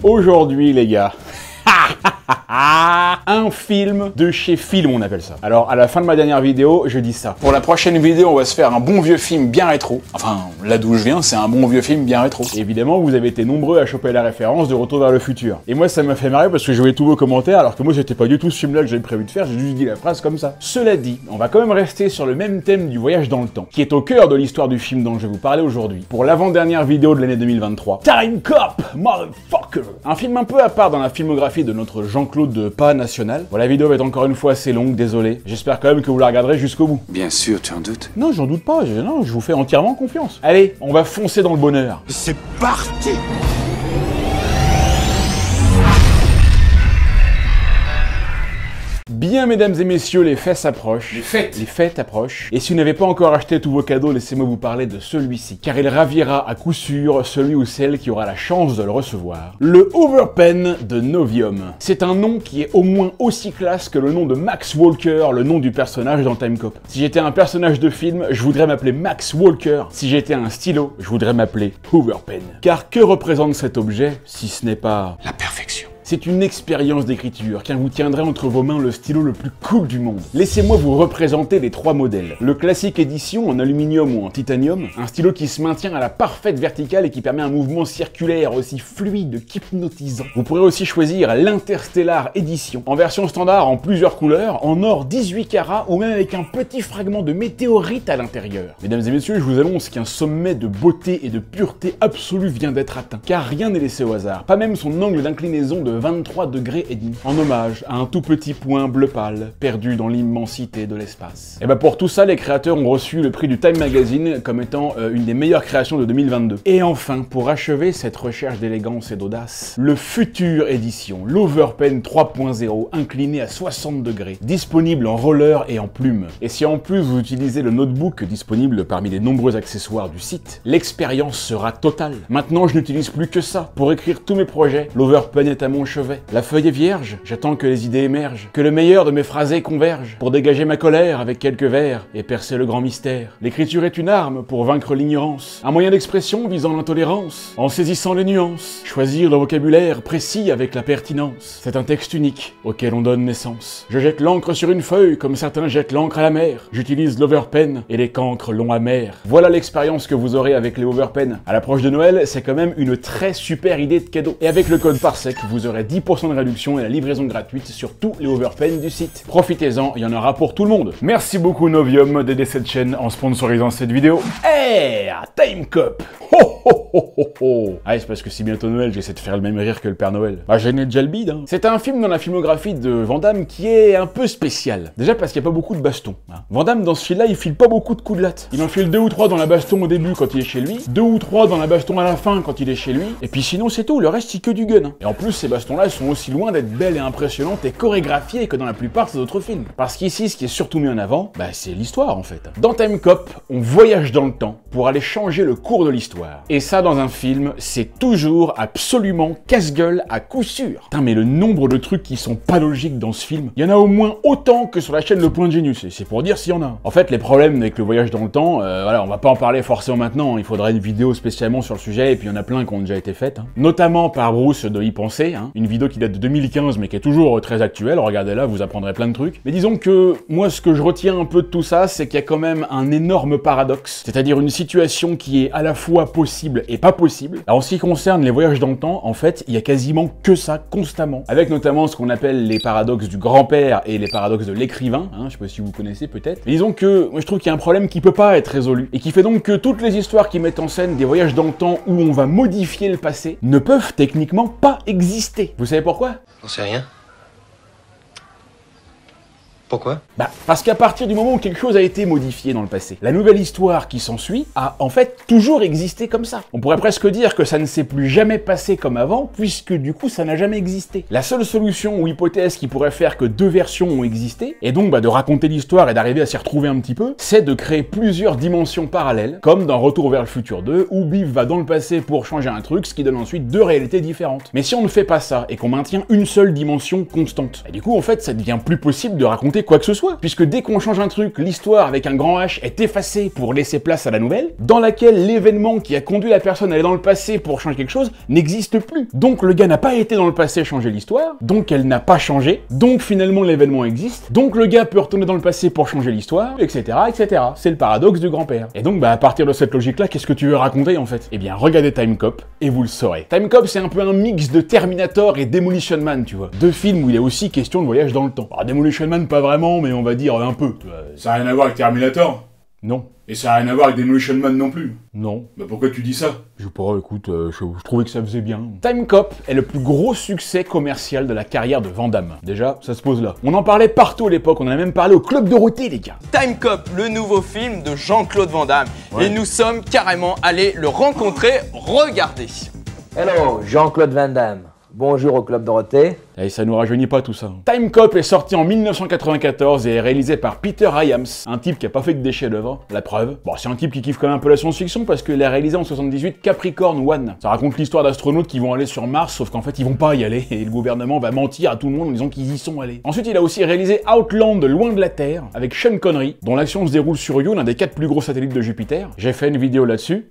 Aujourd'hui les gars, un film de chez Film, on appelle ça. Alors, à la fin de ma dernière vidéo, je dis ça. Pour la prochaine vidéo, on va se faire un bon vieux film bien rétro. Enfin, là d'où je viens, c'est un bon vieux film bien rétro. Et évidemment, vous avez été nombreux à choper la référence de Retour vers le futur. Et moi, ça m'a fait marrer parce que je voyais tous vos commentaires, alors que moi, c'était pas du tout ce film-là que j'avais prévu de faire, j'ai juste dit la phrase comme ça. Cela dit, on va quand même rester sur le même thème du voyage dans le temps, qui est au cœur de l'histoire du film dont je vais vous parler aujourd'hui. Pour l'avant-dernière vidéo de l'année 2023. Time Cop, motherfucker! Un film un peu à part dans la filmographie de notre Jean-Claude de Pas National. Bon, la vidéo va être encore une fois assez longue, désolé. J'espère quand même que vous la regarderez jusqu'au bout. Bien sûr, tu en doutes? Non, j'en doute pas, non, je vous fais entièrement confiance. Allez, on va foncer dans le bonheur. C'est parti! Bien, mesdames et messieurs, les fêtes s'approchent. Les fêtes approchent. Et si vous n'avez pas encore acheté tous vos cadeaux, laissez-moi vous parler de celui-ci. Car il ravira à coup sûr celui ou celle qui aura la chance de le recevoir. Le Overpen de Novium. C'est un nom qui est au moins aussi classe que le nom de Max Walker, le nom du personnage dans Time Cop. Si j'étais un personnage de film, je voudrais m'appeler Max Walker. Si j'étais un stylo, je voudrais m'appeler Overpen. Car que représente cet objet, si ce n'est pas la perfection? C'est une expérience d'écriture, car vous tiendrez entre vos mains le stylo le plus cool du monde. Laissez-moi vous représenter les trois modèles. Le classique édition en aluminium ou en titanium, un stylo qui se maintient à la parfaite verticale et qui permet un mouvement circulaire aussi fluide qu'hypnotisant. Vous pourrez aussi choisir l'Interstellar édition, en version standard en plusieurs couleurs, en or 18 carats ou même avec un petit fragment de météorite à l'intérieur. Mesdames et messieurs, je vous annonce qu'un sommet de beauté et de pureté absolue vient d'être atteint, car rien n'est laissé au hasard, pas même son angle d'inclinaison de 23 degrés et demi, en hommage à un tout petit point bleu pâle, perdu dans l'immensité de l'espace. Et bah pour tout ça, les créateurs ont reçu le prix du Time Magazine comme étant une des meilleures créations de 2022. Et enfin, pour achever cette recherche d'élégance et d'audace, le Future Édition, l'Overpen 3.0, incliné à 60 degrés, disponible en roller et en plume. Et si en plus vous utilisez le notebook disponible parmi les nombreux accessoires du site, l'expérience sera totale. Maintenant, je n'utilise plus que ça. Pour écrire tous mes projets, l'Overpen est à mon chevet. La feuille est vierge, j'attends que les idées émergent, que le meilleur de mes phrasés converge, pour dégager ma colère avec quelques vers et percer le grand mystère. L'écriture est une arme pour vaincre l'ignorance, un moyen d'expression visant l'intolérance, en saisissant les nuances, choisir le vocabulaire précis avec la pertinence. C'est un texte unique auquel on donne naissance. Je jette l'encre sur une feuille comme certains jettent l'encre à la mer. J'utilise l'Overpen et les cancres longs amers. Voilà l'expérience que vous aurez avec les Overpen. À l'approche de Noël, c'est quand même une très super idée de cadeau. Et avec le code PARSEC, vous aurez 10% de réduction et la livraison gratuite sur tous les Overpen du site. Profitez-en, il y en aura pour tout le monde. Merci beaucoup Novium d'aider cette chaîne en sponsorisant cette vidéo. Hey, Time Cop. Ho ho ho ho ho. Ah, c'est parce que c'est bientôt Noël, j'essaie de faire le même rire que le Père Noël. Bah, j'ai déjà le bide, hein. C'est un film dans la filmographie de Van Damme qui est un peu spécial. Déjà parce qu'il n'y a pas beaucoup de baston. Hein. Van Damme, dans ce film-là, il file pas beaucoup de coups de latte. Il en file 2 ou 3 dans la baston au début quand il est chez lui, 2 ou 3 dans la baston à la fin quand il est chez lui, et puis sinon c'est tout, le reste c'est que du gun. Hein. Et en plus, ces bastons-là sont aussi loin d'être belles et impressionnantes et chorégraphiées que dans la plupart de ces autres films. Parce qu'ici, ce qui est surtout mis en avant, bah c'est l'histoire en fait. Dans Time Cop, on voyage dans le temps pour aller changer le cours de l'histoire. Et ça, dans un film, c'est toujours absolument casse-gueule à coup sûr. Putain, mais le nombre de trucs qui sont pas logiques dans ce film, il y en a au moins autant que sur la chaîne Le Point de Genius, et c'est pour dire s'il y en a. En fait, les problèmes avec le voyage dans le temps, voilà, on va pas en parler forcément maintenant, il faudrait une vidéo spécialement sur le sujet, et puis il y en a plein qui ont déjà été faites, hein. Notamment par Bruce de Y Penser, hein. Une vidéo qui date de 2015, mais qui est toujours très actuelle, regardez-la, vous apprendrez plein de trucs. Mais disons que, moi, ce que je retiens un peu de tout ça, c'est qu'il y a quand même un énorme paradoxe, c'est-à-dire une situation qui est à la fois possible et pas possible. Alors, en ce qui concerne les voyages dans le temps, en fait, il y a quasiment que ça, constamment. Avec notamment ce qu'on appelle les paradoxes du grand-père et les paradoxes de l'écrivain, hein, je sais pas si vous connaissez peut-être. Mais disons que, moi je trouve qu'il y a un problème qui peut pas être résolu, et qui fait donc que toutes les histoires qui mettent en scène des voyages dans le temps où on va modifier le passé ne peuvent techniquement pas exister. Vous savez pourquoi? J'en sais rien. Pourquoi? Bah, parce qu'à partir du moment où quelque chose a été modifié dans le passé, la nouvelle histoire qui s'ensuit a en fait toujours existé comme ça. On pourrait presque dire que ça ne s'est plus jamais passé comme avant, puisque du coup ça n'a jamais existé. La seule solution ou hypothèse qui pourrait faire que deux versions ont existé, et donc de raconter l'histoire et d'arriver à s'y retrouver un petit peu, c'est de créer plusieurs dimensions parallèles, comme dans Retour vers le futur 2, où Biff va dans le passé pour changer un truc, ce qui donne ensuite deux réalités différentes. Mais si on ne fait pas ça, et qu'on maintient une seule dimension constante, et du coup en fait ça devient plus possible de raconter raconter quoi que ce soit, puisque dès qu'on change un truc, l'histoire avec un grand H est effacée pour laisser place à la nouvelle, dans laquelle l'événement qui a conduit la personne à aller dans le passé pour changer quelque chose n'existe plus. Donc le gars n'a pas été dans le passé changer l'histoire, donc elle n'a pas changé, donc finalement l'événement existe, donc le gars peut retourner dans le passé pour changer l'histoire, etc., etc. C'est le paradoxe du grand-père. Et donc, à partir de cette logique-là, qu'est-ce que tu veux raconter en fait? Eh bien, regardez Time Cop et vous le saurez. Time Cop, c'est un peu un mix de Terminator et Demolition Man, tu vois. Deux films où il y a aussi question de voyage dans le temps. Alors, Demolition Man, pas vraiment, mais on va dire un peu. Ça n'a rien à voir avec Terminator? Non. Et ça n'a rien à voir avec Demolition Man non plus? Non. Bah pourquoi tu dis ça? Je sais pas, écoute, je trouvais que ça faisait bien. Time Cop est le plus gros succès commercial de la carrière de Van Damme. Déjà, ça se pose là. On en parlait partout à l'époque, on en a même parlé au Club Dorothée, les gars. Time Cop, le nouveau film de Jean-Claude Van Damme. Ouais. Et nous sommes carrément allés le rencontrer. Regardez. Hello, Jean-Claude Van Damme. Bonjour au Club Dorothée. Et ça nous rajeunit pas tout ça. Time Cop est sorti en 1994 et est réalisé par Peter Hyams, un type qui a pas fait que des chefs-d'œuvre, la preuve. Bon, c'est un type qui kiffe quand même un peu la science-fiction parce qu'il a réalisé en 78 Capricorn One. Ça raconte l'histoire d'astronautes qui vont aller sur Mars, sauf qu'en fait ils vont pas y aller et le gouvernement va mentir à tout le monde en disant qu'ils y sont allés. Ensuite, il a aussi réalisé Outland, Loin de la Terre, avec Sean Connery, dont l'action se déroule sur Io, l'un des 4 plus gros satellites de Jupiter. J'ai fait une vidéo là-dessus.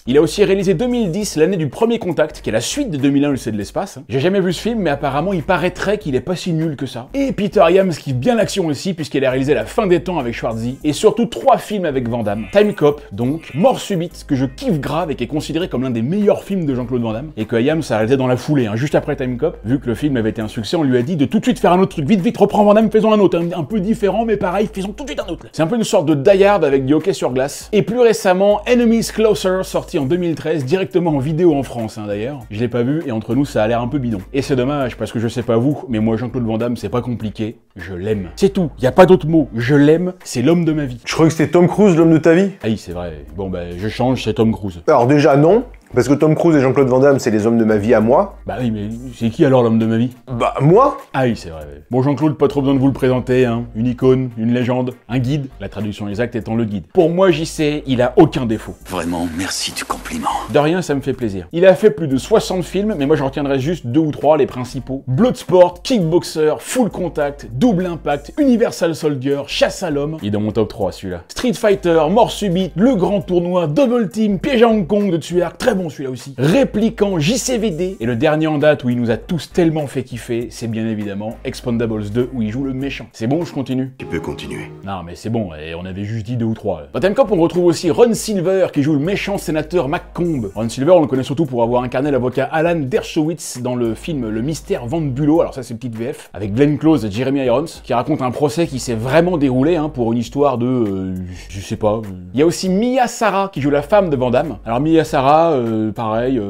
Il a aussi réalisé 2010, l'année du Premier Contact, qui est la suite de 2001, l'Odyssée de l'espace. J'ai jamais vu ce film, mais apparemment il paraîtrait qu'il est pas si nul que ça. Et Peter Hyams kiffe bien l'action aussi, puisqu'il a réalisé La Fin des Temps avec Schwarzy, et surtout 3 films avec Van Damme. Time Cop, donc, Mort Subite, que je kiffe grave et qui est considéré comme l'un des meilleurs films de Jean-Claude Van Damme, et que Hyams a réalisé dans la foulée, juste après Time Cop. Vu que le film avait été un succès, on lui a dit de tout de suite faire un autre truc. Vite, reprends Van Damme, faisons un autre, un peu différent, mais pareil, faisons tout de suite un autre. C'est un peu une sorte de Die Hard avec du hockey sur glace. Et plus récemment, Enemies Closer, sorti en 2013, directement en vidéo en France d'ailleurs. Je l'ai pas vu et entre nous ça a l'air un peu bidon. Et c'est dommage parce que je sais pas vous, mais moi Jean-Claude Van Damme c'est pas compliqué, je l'aime. C'est tout, y a pas d'autre mot, je l'aime, c'est l'homme de ma vie. Je croyais que c'était Tom Cruise l'homme de ta vie. Ah oui c'est vrai, bon je change, c'est Tom Cruise. Alors déjà non, parce que Tom Cruise et Jean-Claude Van Damme c'est les hommes de ma vie à moi. Bah oui mais c'est qui alors l'homme de ma vie? Bah moi. Ah oui c'est vrai. Bon Jean-Claude, pas trop besoin de vous le présenter, une icône, une légende, un guide, la traduction exacte étant le guide. Pour moi JC, il a aucun défaut. Vraiment, merci du compliment. De rien, ça me fait plaisir. Il a fait plus de 60 films, mais moi j'en retiendrai juste 2 ou 3, les principaux. Bloodsport, Kickboxer, Full Contact, Double Impact, Universal Soldier, Chasse à l'homme. Il est dans mon top 3 celui-là. Street Fighter, Mort Subite, Le Grand Tournoi, Double Team, Piège à Hong Kong de Tsuark, très bon celui-là aussi. Répliquant, JCVD. Et le dernier en date où il nous a tous tellement fait kiffer, c'est bien évidemment Expendables 2 où il joue le méchant. C'est bon, je continue? Tu peux continuer. Non mais c'est bon, et on avait juste dit 2 ou 3. Dans Time Cop, on retrouve aussi Ron Silver qui joue le méchant sénateur McComb. Ron Silver, on le connaît surtout pour avoir incarné l'avocat Alan Dershowitz dans le film Le Mystère Van Bulow, alors ça c'est une petite VF, avec Glenn Close et Jeremy Irons, qui raconte un procès qui s'est vraiment déroulé pour une histoire de... je sais pas. Il y a aussi Mia Sara qui joue la femme de Van Damme. Alors Mia Sara, pareil.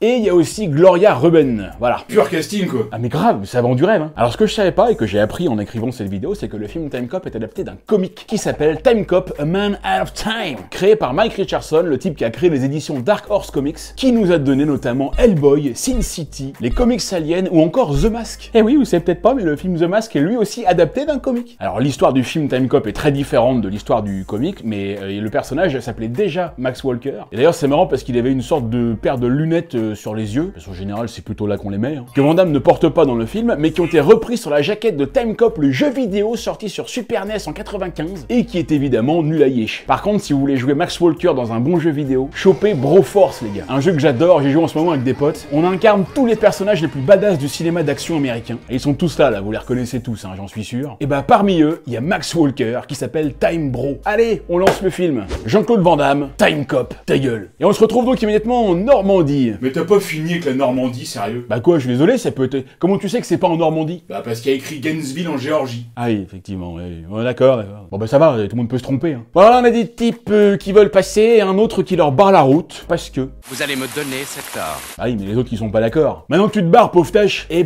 Et il y a aussi Gloria Ruben, voilà. Pur casting quoi. Ah mais grave, ça vend du rêve. Alors ce que je savais pas et que j'ai appris en écrivant cette vidéo, c'est que le film Time Cop est adapté d'un comic qui s'appelle Time Cop, A Man Out of Time, créé par Mike Richardson, le type qui a créé les éditions Dark Horse Comics, qui nous a donné notamment Hellboy, Sin City, les comics Alien ou encore The Mask. Eh oui, vous savez peut-être pas, mais le film The Mask est lui aussi adapté d'un comic. Alors l'histoire du film Time Cop est très différente de l'histoire du comic, mais le personnage s'appelait déjà Max Walker. Et d'ailleurs c'est marrant parce qu'il avait une sorte de paire de lunettes sur les yeux, parce qu'en général c'est plutôt là qu'on les met, que Van Damme ne porte pas dans le film, mais qui ont été repris sur la jaquette de Time Cop, le jeu vidéo sorti sur Super NES en 95, et qui est évidemment nul à yiche. Par contre, si vous voulez jouer Max Walker dans un bon jeu vidéo, chopez Broforce les gars. Un jeu que j'adore, j'y joue en ce moment avec des potes. On incarne tous les personnages les plus badass du cinéma d'action américain. Et ils sont tous là, vous les reconnaissez tous, j'en suis sûr. Et parmi eux, il y a Max Walker qui s'appelle Time Bro. Allez, on lance le film. Jean-Claude Van Damme, Time Cop, ta gueule. Et on se retrouve donc immédiatement en Normandie. Mais t'as pas fini avec la Normandie, sérieux? Bah quoi, je suis désolé, ça peut être... Comment tu sais que c'est pas en Normandie? Bah parce qu'il y a écrit Gainesville en Géorgie. Ah oui, effectivement, oui. Ouais, d'accord. Bon ça va, tout le monde peut se tromper. Voilà, on a des types qui veulent passer et un autre qui leur barre la route, parce que... Vous allez me donner cet or. Ah oui, mais les autres qui sont pas d'accord. Maintenant que tu te barres, pauvre tâche, et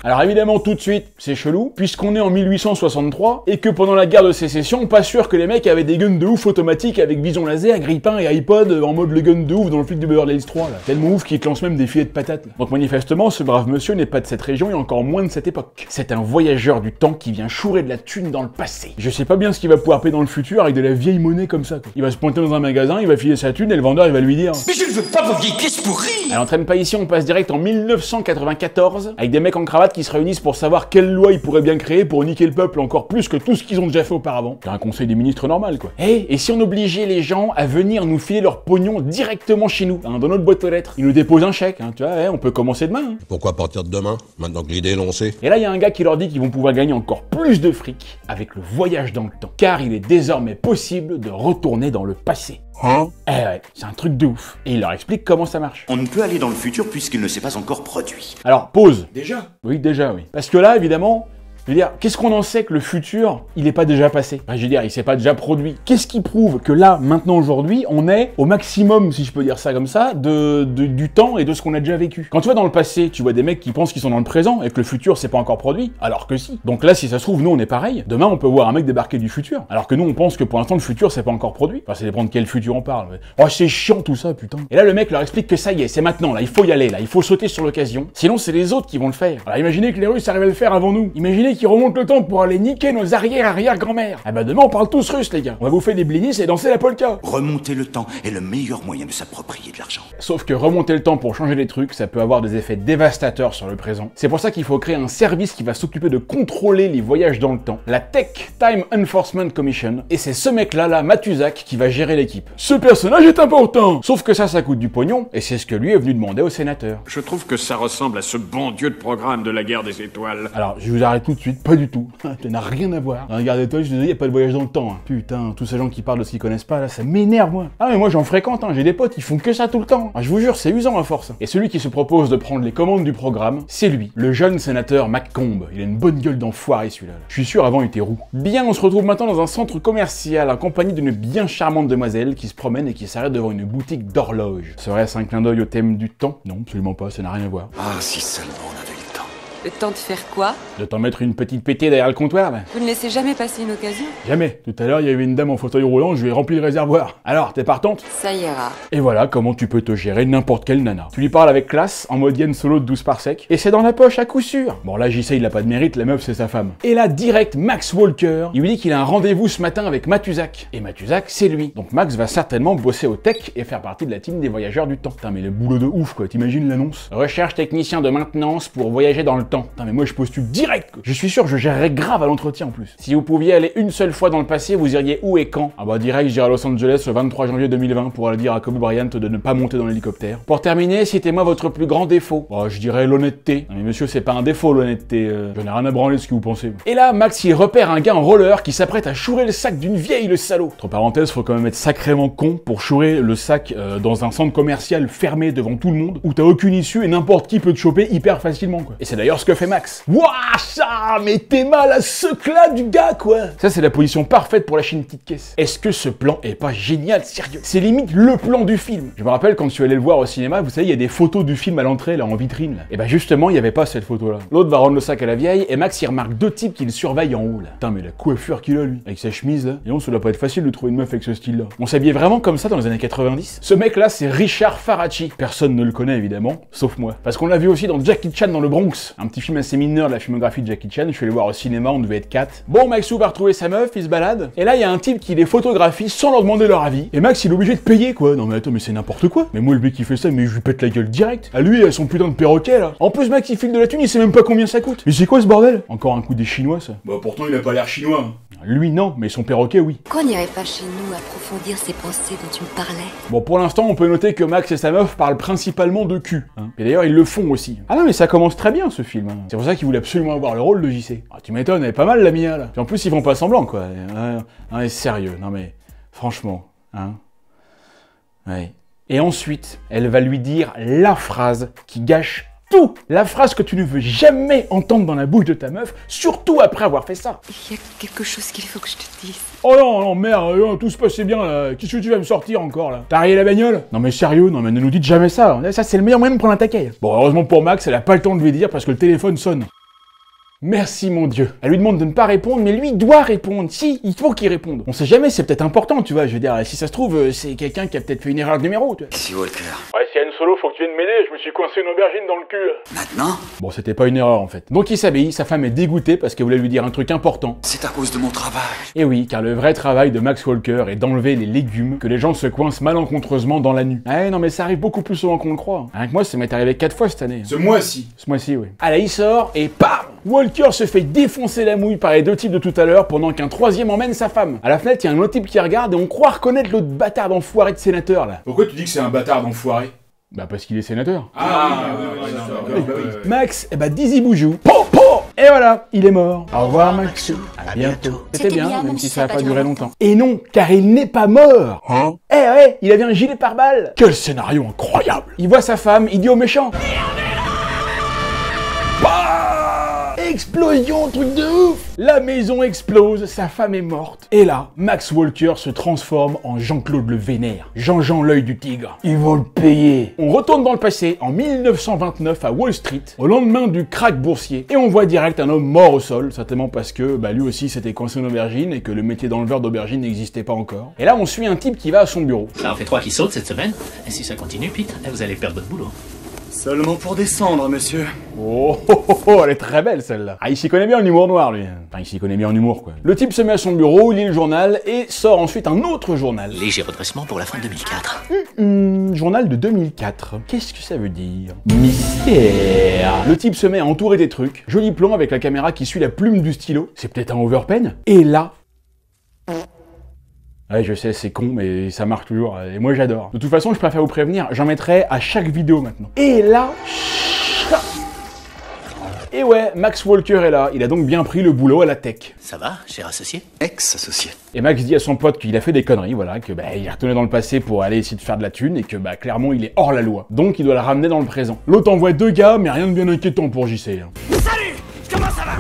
alors évidemment tout de suite, c'est chelou, puisqu'on est en 1863, et que pendant la guerre de sécession, pas sûr que les mecs avaient des guns de ouf automatiques avec vision laser, grille-pain et iPod en mode le gun de ouf dans le flic de Beverly Hills 3 là. Tellement ouf qu'il te lance même des filets de patates. Donc manifestement, ce brave monsieur n'est pas de cette région et encore moins de cette époque. C'est un voyageur du temps qui vient chourer de la thune dans le passé. Je sais pas bien ce qu'il va pouvoir payer dans le futur avec de la vieille monnaie comme ça quoi. Il va se pointer dans un magasin, il va filer sa thune et le vendeur il va lui dire « Mais je ne veux pas vos vieilles pièces pourries !» Elle entraîne pas ici, on passe direct en 1994 avec des mecs en cravate qui se réunissent pour savoir quelle loi ils pourraient bien créer pour niquer le peuple encore plus que tout ce qu'ils ont déjà fait auparavant. C'est un conseil des ministres normal, quoi. Et si on obligeait les gens à venir nous filer leur pognon directement chez nous, hein, dans notre boîte aux lettres? Ils nous déposent un chèque, hein, tu vois, on peut commencer demain. Hein. Pourquoi partir de demain, maintenant que l'idée est lancée? Et là, il y a un gars qui leur dit qu'ils vont pouvoir gagner encore plus de fric avec le voyage dans le temps, car il est désormais possible de retourner dans le passé. Hein? Eh ouais, c'est un truc de ouf. Et il leur explique comment ça marche. On ne peut aller dans le futur puisqu'il ne s'est pas encore produit. Alors, pause. Déjà? Oui, déjà, oui. Parce que là, évidemment, je veux dire, qu'est-ce qu'on en sait que le futur, il n'est pas déjà passé? Enfin, je veux dire, il s'est pas déjà produit. Qu'est-ce qui prouve que là, maintenant, aujourd'hui, on est au maximum, si je peux dire ça comme ça, du temps et de ce qu'on a déjà vécu? Quand tu vas dans le passé, tu vois des mecs qui pensent qu'ils sont dans le présent et que le futur, c'est pas encore produit, alors que si. Donc là, si ça se trouve, nous, on est pareil. Demain, on peut voir un mec débarquer du futur, alors que nous, on pense que pour l'instant, le futur, c'est pas encore produit. Enfin, ça dépend de quel futur on parle. Mais... oh, c'est chiant tout ça, putain. Et là, le mec leur explique que ça y est, c'est maintenant, là, il faut y aller, là, il faut sauter sur l'occasion. Sinon, c'est les autres qui vont le faire. Alors, imaginez que les Russes arrivent à le faire avant nous. Imaginez qu'ils remontent le temps pour aller niquer nos arrière-arrière-grand-mères. Ah bah demain on parle tous russe les gars. On va vous faire des blinis et danser la polka. Remonter le temps est le meilleur moyen de s'approprier de l'argent. Sauf que remonter le temps pour changer les trucs, ça peut avoir des effets dévastateurs sur le présent. C'est pour ça qu'il faut créer un service qui va s'occuper de contrôler les voyages dans le temps. La Tech Time Enforcement Commission. Et c'est ce mec-là, Matuzak, qui va gérer l'équipe. Ce personnage est important. Sauf que ça coûte du pognon. Et c'est ce que lui est venu demander au sénateur. Je trouve que ça ressemble à ce bon dieu de programme de la guerre des étoiles. Alors, je vous arrête tout de suite, pas du tout. Ça n'a rien à voir. Dans la guerre des étoiles, je te dis, y a pas de voyage dans le temps. Hein. Putain, tous ces gens qui parlent de ce qu'ils connaissent pas, là, ça m'énerve, moi. Ah, mais moi, j'en fréquente, hein. J'ai des potes, ils font que ça tout le temps. Ah, je vous jure, c'est usant à force. Et celui qui se propose de prendre les commandes du programme, c'est lui, le jeune sénateur McComb. Il a une bonne gueule d'enfoiré, celui-là. Je suis sûr, avant, il était roux. Bien, on se retrouve maintenant dans un centre commercial, en compagnie d'une bien charmante demoiselle qui se promène et qui s'arrête devant une boutique d'horloges. Serait-ce un clin d'œil au thème du temps? Non, absolument pas, ça n'a rien à voir. Ah, si seulement on avait le temps. Le temps de faire quoi? De t'en mettre une petite pétée derrière le comptoir, là. Vous ne laissez jamais passer une occasion? Jamais. Tout à l'heure, il y avait une dame en fauteuil roulant, je lui ai rempli le réservoir. Alors, t'es partante? Ça ira. Et voilà comment tu peux te gérer n'importe quelle nana. Tu lui parles avec classe, en mode yen solo de 12 par sec, et c'est dans la poche à coup sûr. Bon là, JC, il a pas de mérite, la meuf c'est sa femme. Et là, direct, Max Walker, il lui dit qu'il a un rendez-vous ce matin avec Matuzak. Et Matuzak, c'est lui. Donc Max va certainement bosser au tech et faire partie de la team des voyageurs du temps. Putain, mais le boulot de ouf quoi, t'imagines l'annonce? Recherche technicien de maintenance pour voyager dans le temps. Putain, mais moi je postule direct quoi. Je suis sûr que je gérerais grave à l'entretien en plus. Si vous pouviez aller une seule fois dans le passé, vous iriez où et quand? Ah bah direct, j'irai à Los Angeles le 23 janvier 2020 pour aller dire à Kobe Bryant de ne pas monter dans l'hélicoptère. Pour terminer, citez-moi votre plus grand défaut. Bah je dirais l'honnêteté. Non mais monsieur, c'est pas un défaut l'honnêteté. J'en ai rien à branler de ce que vous pensez. Et là, Max il repère un gars en roller qui s'apprête à chourer le sac d'une vieille, le salaud. Entre parenthèses, faut quand même être sacrément con pour chourer le sac dans un centre commercial fermé devant tout le monde où t'as aucune issue et n'importe qui peut te choper hyper facilement quoi. Et c'est d'ailleurs ce que fait Max. Wouah, ça, mais t'es mal à ce clat du gars quoi. Ça c'est la position parfaite pour lâcher une petite caisse. Est-ce que ce plan est pas génial, sérieux? C'est limite le plan du film. Je me rappelle quand je suis allé le voir au cinéma, vous savez, il y a des photos du film à l'entrée là en vitrine là. Et bah justement, il y avait pas cette photo là. L'autre va rendre le sac à la vieille et Max il remarque deux types qui le surveillent en haut là. Putain mais la coiffure qu'il a lui, avec sa chemise là. Et on, ça doit pas être facile de trouver une meuf avec ce style là. On s'habillait vraiment comme ça dans les années 90. Ce mec là c'est Richard Faraci. Personne ne le connaît évidemment, sauf moi. Parce qu'on l'a vu aussi dans Jackie Chan dans le Bronx. Un petit film assez mineur de la filmographie de Jackie Chan. Je suis allé voir au cinéma, on devait être 4. Bon, Maxou va retrouver sa meuf, il se balade. Et là, il y a un type qui les photographie sans leur demander leur avis. Et Max, il est obligé de payer, quoi. Non, mais attends, mais c'est n'importe quoi. Mais moi, le mec qui fait ça, mais je lui pète la gueule direct. À lui, son putain de perroquet, là. En plus, Max, il file de la thune, il sait même pas combien ça coûte. Mais c'est quoi ce bordel? Encore un coup des Chinois, ça. Bah pourtant, il a pas l'air chinois. Hein. Lui, non, mais son perroquet, oui. Pourquoi on n'irait pas chez nous approfondir ces pensées dont tu me parlais? Bon, pour l'instant, on peut noter que Max et sa meuf parlent principalement de cul. Hein. Et d'ailleurs, ils le font aussi. Ah non, mais ça commence très bien, ce film. Hein. C'est pour ça qu'il voulait absolument avoir le rôle de JC. Ah, tu m'étonnes, elle est pas mal, la Mia, là. Puis en plus, ils font pas semblant, quoi. Ouais, sérieux, non mais, franchement, hein. Ouais. Et ensuite, elle va lui dire la phrase qui gâche tout. La phrase que tu ne veux jamais entendre dans la bouche de ta meuf, surtout après avoir fait ça. Il y a quelque chose qu'il faut que je te dise. Oh non, non, merde, tout se passait bien, là. Qu'est-ce que tu vas me sortir encore, là? T'as rayé la bagnole? Non mais sérieux, non mais ne nous dites jamais ça. Ça, c'est le meilleur moyen de prendre un taquet. Bon, heureusement pour Max, elle a pas le temps de lui dire parce que le téléphone sonne. Merci mon Dieu. Elle lui demande de ne pas répondre, mais lui doit répondre. Si, il faut qu'il réponde. On sait jamais, c'est peut-être important, tu vois. Je veux dire, si ça se trouve, c'est quelqu'un qui a peut-être fait une erreur de numéro, tu vois. Si Walker. Ouais, si Han Solo, faut que tu viennes m'aider, je me suis coincé une aubergine dans le cul. Maintenant, Bon, c'était pas une erreur en fait. Donc il s'habille, sa femme est dégoûtée parce qu'elle voulait lui dire un truc important. c'est à cause de mon travail. Et oui, car le vrai travail de Max Walker est d'enlever les légumes que les gens se coincent malencontreusement dans la nuit. Ah non mais ça arrive beaucoup plus souvent qu'on le croit. Rien que moi, ça m'est arrivé 4 fois cette année. Ce mois-ci. Ce mois-ci, oui. Ah là, il sort et pam! Walker se fait défoncer la mouille par les deux types de tout à l'heure pendant qu'un troisième emmène sa femme. À la fenêtre, il y a un autre type qui regarde et on croit reconnaître l'autre bâtard d'enfoiré de sénateur là. Pourquoi tu dis que c'est un bâtard d'enfoiré? Bah parce qu'il est sénateur. D'accord. Max, eh bah Dizzy Boujou. Po, po. Et voilà, il est mort. Au revoir Maxou. À bientôt. C'était bien, même si ça n'a pas duré longtemps. Et non, car il n'est pas mort. Hein? Eh ouais, il avait un gilet pare-balles. Quel scénario incroyable. Il voit sa femme, il dit au méchant. Explosion, truc de ouf! La maison explose, sa femme est morte. Et là, Max Walker se transforme en Jean-Claude le Vénère. Jean-Jean l'œil du tigre. Ils vont le payer. On retourne dans le passé, en 1929 à Wall Street, au lendemain du krach boursier. Et on voit direct un homme mort au sol, certainement parce que lui aussi s'était coincé une aubergine et que le métier d'enleveur d'aubergine n'existait pas encore. Et là, on suit un type qui va à son bureau. Ça en fait 3 qui sautent cette semaine. Et si ça continue, Pete, vous allez perdre votre boulot. Seulement pour descendre, monsieur. Oh, elle est très belle celle-là. Ah, il s'y connaît bien en humour noir, lui. Enfin, il s'y connaît bien en humour, quoi. Le type se met à son bureau, lit le journal et sort ensuite un autre journal. Léger redressement pour la fin 2004. Journal de 2004. Qu'est-ce que ça veut dire? Mystère. Le type se met à entourer des trucs. Joli plan avec la caméra qui suit la plume du stylo. C'est peut-être un overpen. Et là... Ouais, je sais, c'est con, mais ça marche toujours, et moi j'adore. De toute façon, je préfère vous prévenir, j'en mettrai à chaque vidéo maintenant. Et là... Et ouais, Max Walker est là, il a donc bien pris le boulot à la tech. Ça va, cher associé? Ex-associé. Et Max dit à son pote qu'il a fait des conneries, voilà, que il est retourné dans le passé pour aller essayer de faire de la thune, et que clairement il est hors la loi. Donc il doit la ramener dans le présent. L'autre envoie 2 gars, mais rien de bien inquiétant pour JC. Salut! Comment ça va?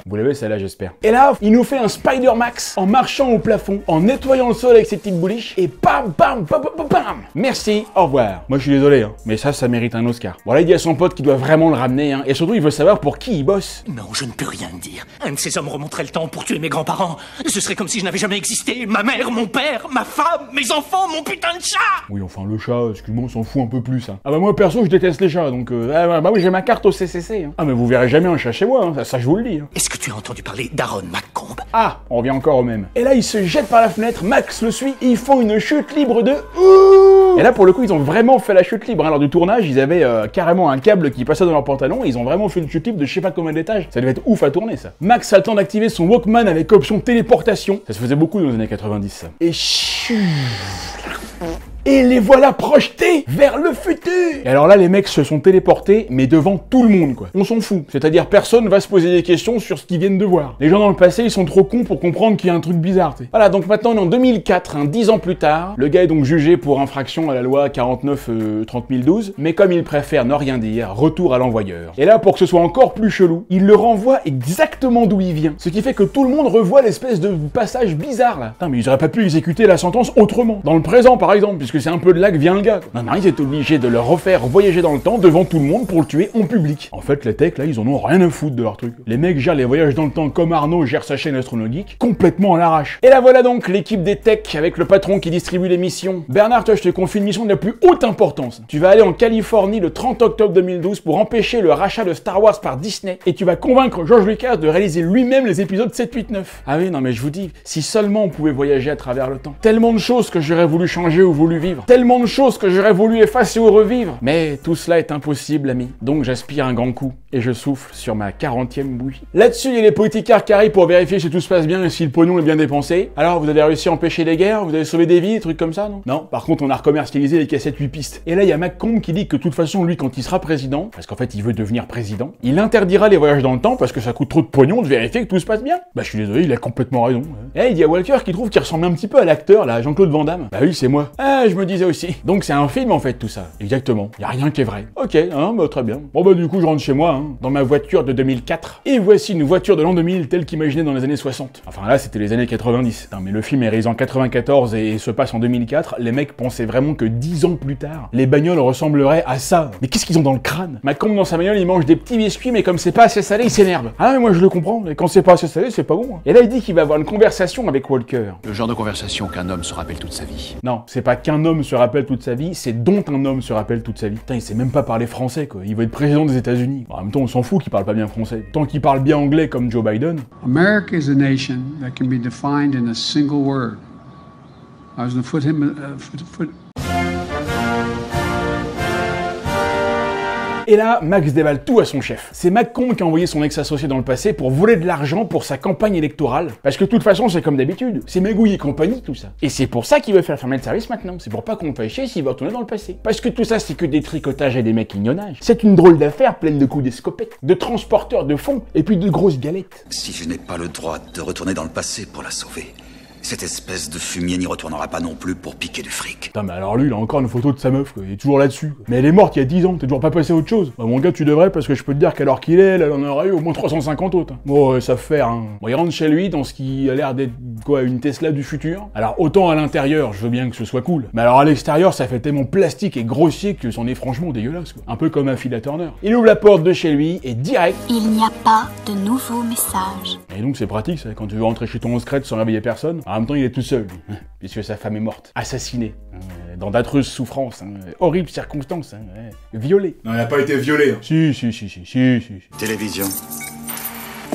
Vous l'avez celle-là, j'espère. Et là, il nous fait un Spider-Max en marchant au plafond, en nettoyant le sol avec ses petites bouliches, et bam, bam, bam, bam, bam. Merci, au revoir. Moi, je suis désolé, mais ça mérite un Oscar. Voilà, il dit à son pote qu'il doit vraiment le ramener, et surtout, il veut savoir pour qui il bosse. Non, je ne peux rien dire. Un de ces hommes remonterait le temps pour tuer mes grands-parents. Ce serait comme si je n'avais jamais existé. Ma mère, mon père, ma femme, mes enfants, mon putain de chat! Oui, enfin, le chat, excuse-moi, on s'en fout un peu plus, hein. Ah bah moi, perso, je déteste les chats, donc... oui, j'ai ma carte au CCC, hein. Ah, mais vous verrez jamais un chat chez moi, hein. Ça je vous le dis, hein. Est-ce que tu as entendu parler d'Aaron McComb? Ah, on revient encore au même. Et là, il se jette par la fenêtre, Max le suit, et ils font une chute libre de... Ouh. Et là, pour le coup, ils ont vraiment fait la chute libre, hein. Lors du tournage, ils avaient carrément un câble qui passait dans leur pantalon, et ils ont vraiment fait une chute libre de je sais pas combien d'étages. Ça devait être ouf à tourner, ça. Max a le temps d'activer son Walkman avec option téléportation. Ça se faisait beaucoup dans les années 90, ça. Et et les voilà projetés vers le futur. Et alors là, les mecs se sont téléportés, mais devant tout le monde, quoi. On s'en fout. C'est-à-dire, personne va se poser des questions sur ce qu'ils viennent de voir. Les gens dans le passé, ils sont trop cons pour comprendre qu'il y a un truc bizarre, tu sais. Voilà, donc maintenant, on est en 2004, 10 ans plus tard. Le gars est donc jugé pour infraction à la loi 49-30 mais comme il préfère ne rien dire, retour à l'envoyeur. Et là, pour que ce soit encore plus chelou, il le renvoie exactement d'où il vient. Ce qui fait que tout le monde revoit l'espèce de passage bizarre, là. Putain, mais ils auraient pas pu exécuter la sentence autrement. Dans le présent, par exemple, puisque c'est un peu de là que vient le gars, quoi. Non, ils étaient obligés de le refaire voyager dans le temps devant tout le monde pour le tuer en public. En fait, les techs, là, ils en ont rien à foutre de leur truc. Les mecs gèrent les voyages dans le temps comme Arnaud gère sa chaîne Astronogeek, complètement à l'arrache. Et là, voilà donc l'équipe des techs avec le patron qui distribue les missions. Bernard, toi, je te confie une mission de la plus haute importance. Tu vas aller en Californie le 30 octobre 2012 pour empêcher le rachat de Star Wars par Disney, et tu vas convaincre George Lucas de réaliser lui-même les épisodes 7, 8, 9. Ah oui, non, mais je vous dis, si seulement on pouvait voyager à travers le temps. Tellement de choses que j'aurais voulu changer ou voulu vivre. Tellement de choses que j'aurais voulu effacer ou revivre. Mais tout cela est impossible, ami. Donc j'aspire un grand coup, et je souffle sur ma 40e bougie. Là-dessus, il y a les politicards qui arrivent pour vérifier si tout se passe bien et si le pognon est bien dépensé. Alors, vous avez réussi à empêcher des guerres, vous avez sauvé des vies, des trucs comme ça, non? Non, par contre, on a recommercialisé les cassettes 8 pistes. Et là, il y a McComb qui dit que de toute façon, lui, quand il sera président, parce qu'en fait, il veut devenir président, il interdira les voyages dans le temps parce que ça coûte trop de pognon de vérifier que tout se passe bien. Bah, je suis désolé, il a complètement raison. Et là, il dit à Walker qu'il trouve qu'il ressemble un petit peu à l'acteur, là, Jean-Claude Van Damme. Bah oui, c'est moi. Ah, je me disais aussi. Donc, c'est un film, en fait, tout ça. Exactement. Y a rien qui est vrai. Ok, hein, bah, très bien. Bon, bah, du coup, je rentre chez moi, hein. hein, dans ma voiture de 2004. Et voici une voiture de l'an 2000 telle qu'imaginée dans les années 60. Enfin là, c'était les années 90. Non, mais le film est réalisé en 94 et se passe en 2004. Les mecs pensaient vraiment que 10 ans plus tard, les bagnoles ressembleraient à ça. Mais qu'est-ce qu'ils ont dans le crâne? Macomb dans sa bagnole, il mange des petits biscuits, mais comme c'est pas assez salé, il s'énerve. Ah mais moi je le comprends, mais quand c'est pas assez salé, c'est pas bon. Et là, il dit qu'il va avoir une conversation avec Walker. Le genre de conversation qu'un homme se rappelle toute sa vie. Non, c'est pas qu'un homme se rappelle toute sa vie, c'est dont un homme se rappelle toute sa vie. Putain, il sait même pas parler français, quoi. Il veut être président des États-Unis. En même temps, on s'en fout qu'il parle pas bien français. Tant qu'il parle bien anglais comme Joe Biden. America is a nation that can be defined in a single word. I was going to put him Et là, Max déballe tout à son chef. C'est Macomb qui a envoyé son ex-associé dans le passé pour voler de l'argent pour sa campagne électorale. Parce que de toute façon, c'est comme d'habitude. C'est Magouille et compagnie, tout ça. Et c'est pour ça qu'il veut faire fermer le service maintenant. C'est pour pas qu'on le fasse chier s'il va retourner dans le passé. Parce que tout ça, c'est que des tricotages et des maquignonnages. C'est une drôle d'affaire pleine de coups d'escopette, de transporteurs de fonds et puis de grosses galettes. Si je n'ai pas le droit de retourner dans le passé pour la sauver, cette espèce de fumier n'y retournera pas non plus pour piquer du fric. Putain, mais alors lui, il a encore une photo de sa meuf, quoi. Il est toujours là-dessus, quoi. Mais elle est morte il y a 10 ans, t'es toujours pas passé à autre chose. Bah, mon gars, tu devrais, parce que je peux te dire qu'à l'heure qu'il est, elle en aurait eu au moins 350 autres. Bon, ça fait, hein. Bon, il rentre chez lui dans ce qui a l'air d'être, quoi, une Tesla du futur. Alors, autant à l'intérieur, je veux bien que ce soit cool. Mais alors, à l'extérieur, ça fait tellement plastique et grossier que c'en est franchement dégueulasse, quoi. Un peu comme Affida Turner. Il ouvre la porte de chez lui et direct... Il n'y a pas de nouveaux messages. Et donc, c'est pratique, ça, quand tu veux rentrer chez ton secret sans réveiller personne. En même temps, il est tout seul. Puisque sa femme est morte, assassinée, dans d'atreuses souffrances, horribles circonstances, violée. Non, il n'a pas été violé. Si. Télévision.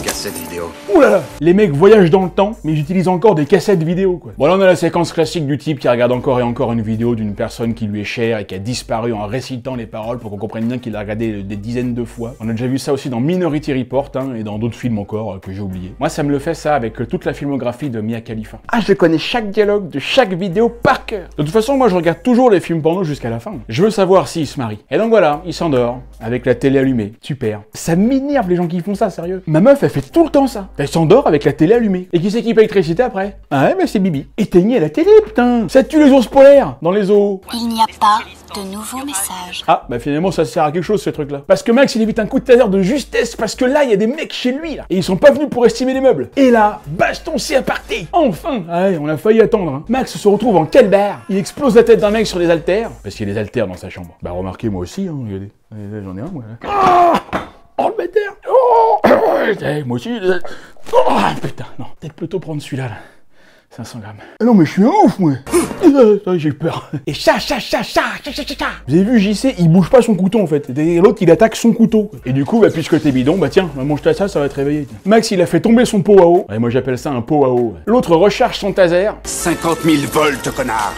Cassette vidéo. Ouh là là. Les mecs voyagent dans le temps, mais ils utilisent encore des cassettes vidéo, quoi. Bon, là, on a la séquence classique du type qui regarde encore et encore une vidéo d'une personne qui lui est chère et qui a disparu en récitant les paroles pour qu'on comprenne bien qu'il l'a regardé des dizaines de fois. On a déjà vu ça aussi dans Minority Report, et dans d'autres films encore que j'ai oubliés. Moi, ça me le fait ça avec toute la filmographie de Mia Khalifa. Ah, je connais chaque dialogue de chaque vidéo par cœur. De toute façon, moi, je regarde toujours les films porno jusqu'à la fin. Je veux savoir s'il se marie. Et donc voilà, il s'endort, avec la télé allumée. Super. Ça m'énerve les gens qui font ça, sérieux. Ma meuf, elle fait tout le temps ça. Elle s'endort avec la télé allumée. Et qui c'est qui paye l'électricité après? Ah ouais, mais c'est Bibi. Éteignez la télé, putain. Ça tue les ours polaires dans les eaux. Il n'y a pas de nouveaux messages. Ah, bah finalement, ça sert à quelque chose, ce truc-là. Parce que Max, il évite un coup de taser de justesse, parce que là, il y a des mecs chez lui, là. Et ils sont pas venus pour estimer les meubles. Et là, baston, c'est aparté. Enfin. Ah ouais, on a failli attendre, hein. Max se retrouve en calbar. Il explose la tête d'un mec sur des haltères. Parce qu'il y a des haltères dans sa chambre. Bah remarquez, moi aussi, hein, regardez. J'en ai un, moi. Oh, le bâtard. Oh, moi aussi. Oh, putain, non. Peut-être plutôt prendre celui-là, là. 500 grammes. Ah non, mais je suis un ouf, moi. J'ai eu peur. Et cha. Vous avez vu, JC, il bouge pas son couteau, en fait. Et l'autre, il attaque son couteau. Et du coup, bah, puisque t'es bidon, bah tiens, mange-toi ça va te réveiller. Max, il a fait tomber son pot à eau. Ouais, moi, j'appelle ça un pot à eau. L'autre recharge son taser. 50 000 volts, connard.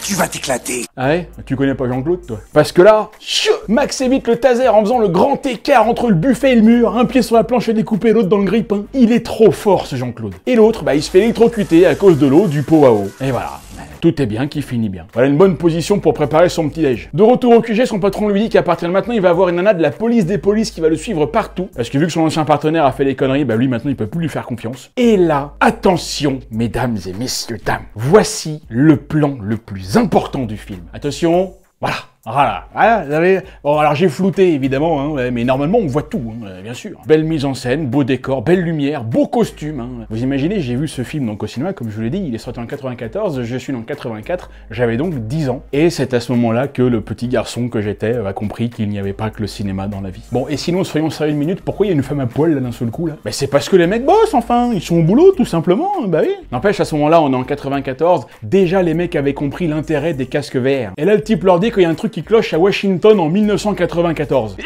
Tu vas t'éclater. Ah ouais? Tu connais pas Jean-Claude, toi? Parce que là, Max évite le taser en faisant le grand écart entre le buffet et le mur, un pied sur la planche à découper, l'autre dans le grille-pain. Il est trop fort, ce Jean-Claude. Et l'autre, bah, il se fait électrocuter à cause de l'eau du pot à eau. Et voilà. Tout est bien qui finit bien. Voilà une bonne position pour préparer son petit-déj. De retour au QG, son patron lui dit qu'à partir de maintenant, il va avoir une nana de la police des polices qui va le suivre partout. Parce que vu que son ancien partenaire a fait des conneries, bah lui maintenant il peut plus lui faire confiance. Et là, attention, mesdames et messieurs, dames, voici le plan le plus important du film. Attention, voilà. Voilà, vous avez... Bon, alors j'ai flouté, évidemment, hein, mais normalement, on voit tout, hein, bien sûr. Belle mise en scène, beau décor, belle lumière, beau costume. Hein. Vous imaginez, j'ai vu ce film donc au cinéma, comme je vous l'ai dit, il est sorti en 94, je suis en 84, j'avais donc 10 ans. Et c'est à ce moment-là que le petit garçon que j'étais a compris qu'il n'y avait pas que le cinéma dans la vie. Bon, et sinon, soyons sérieux une minute, pourquoi il y a une femme à poil, là, d'un seul coup, là? Bah c'est parce que les mecs bossent, enfin, ils sont au boulot, tout simplement, bah oui. N'empêche, à ce moment-là, on est en 94, déjà les mecs avaient compris l'intérêt des casques VR. Et là, le type leur dit qu'il y a un truc qui cloche à Washington en 1994.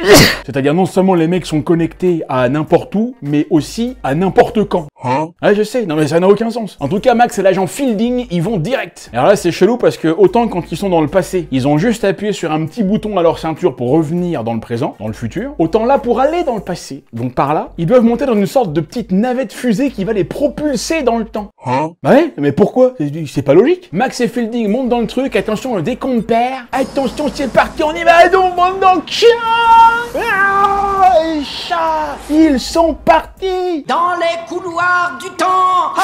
C'est-à-dire non seulement les mecs sont connectés à n'importe où, mais aussi à n'importe quand. Hein? Ouais, je sais, non mais ça n'a aucun sens. En tout cas, Max et l'agent Fielding, ils vont direct. Alors là, c'est chelou parce que autant quand ils sont dans le passé, ils ont juste appuyé sur un petit bouton à leur ceinture pour revenir dans le présent, dans le futur, autant là pour aller dans le passé. Donc par là, ils doivent monter dans une sorte de petite navette fusée qui va les propulser dans le temps. Hein? Ouais, mais pourquoi? C'est pas logique. Max et Fielding montent dans le truc, attention, le décompte perd. Attention, c'est parti, on y va, donc, bande d'enculés! Ils sont partis dans les couloirs du temps.